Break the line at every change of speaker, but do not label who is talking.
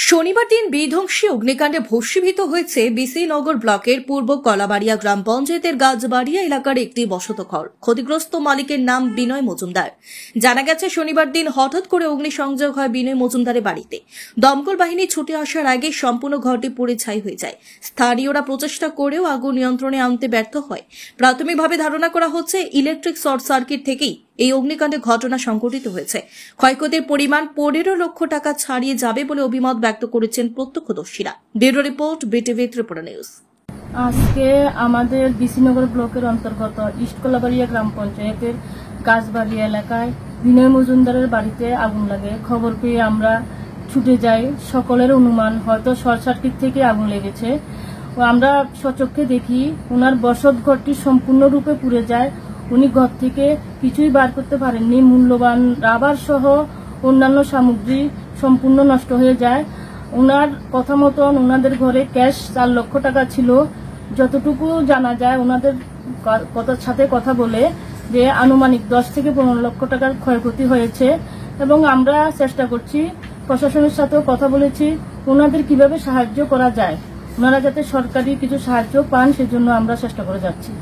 শনিবার দিন বিধ্বংসী অগ্নিকাণ্ডে ভস্মীভূত হয়েছে বিসিনগর ব্লকের পূর্ব কলাবাড়িয়া গ্রাম পঞ্চায়েতের গাছবাড়িয়া এলাকার একটি বসতঘর। ক্ষতিগ্রস্ত মালিকের নাম বিনয় মজুমদার। জানা গেছে শনিবার দিন হঠাৎ করে অগ্নিসংযোগ হয় বিনয় মজুমদারের বাড়িতে। দমকল বাহিনী ছুটে আসার আগে সম্পূর্ণ ঘরটি পুড়ে ছাই হয়ে যায়। স্থানীয়রা প্রচেষ্টা করেও আগুন নিয়ন্ত্রণে আনতে ব্যর্থ হয়। প্রাথমিকভাবে ধারণা করা হচ্ছে ইলেকট্রিক শর্ট সার্কিট থেকেই এই অগ্নিকাণ্ডের ঘটনা সংঘটিত হয়েছে। ক্ষয়ক্ষতির পরিমাণ 15 লক্ষ টাকা ছাড়িয়ে যাবে বলে অভিমত ব্যক্ত করেছেন প্রত্যক্ষদর্শীরা। Bureau report, BTV Tripura news.
আজকে আমাদের বিসিনগর ব্লকের অন্তর্গত ইস্ট কলাবাড়িয়া গ্রাম পঞ্চায়েতের গাছবাড়িয়া এলাকায় বিনয় মজুমদারের বাড়িতে আগুন লাগে। খবর পেয়ে আমরা ছুটে যাই। সকলের অনুমান হয়তো শর্ট সার্কিট থেকে আগুন লেগেছে। আমরা সচক্ষে দেখি ওনার বসত ঘরটি সম্পূর্ণরূপে পুড়ে যায়। উনি ঘর থেকে কিছুই বার করতে পারেননি। মূল্যবান রাবার সহ অন্যান্য সামগ্রী সম্পূর্ণ নষ্ট হয়ে যায়। ওনার কথা মতন ওনাদের ঘরে ক্যাশ 4 লক্ষ টাকা ছিল। যতটুকু জানা যায় ওনাদের সাথে কথা বলে যে আনুমানিক 10 থেকে 15 লক্ষ টাকার ক্ষয়ক্ষতি হয়েছে এবং আমরা চেষ্টা করছি, প্রশাসনের সাথেও কথা বলেছি ওনাদের কিভাবে সাহায্য করা যায়, ওনারা যাতে সরকারি কিছু সাহায্য পান সেজন্য আমরা চেষ্টা করে যাচ্ছি।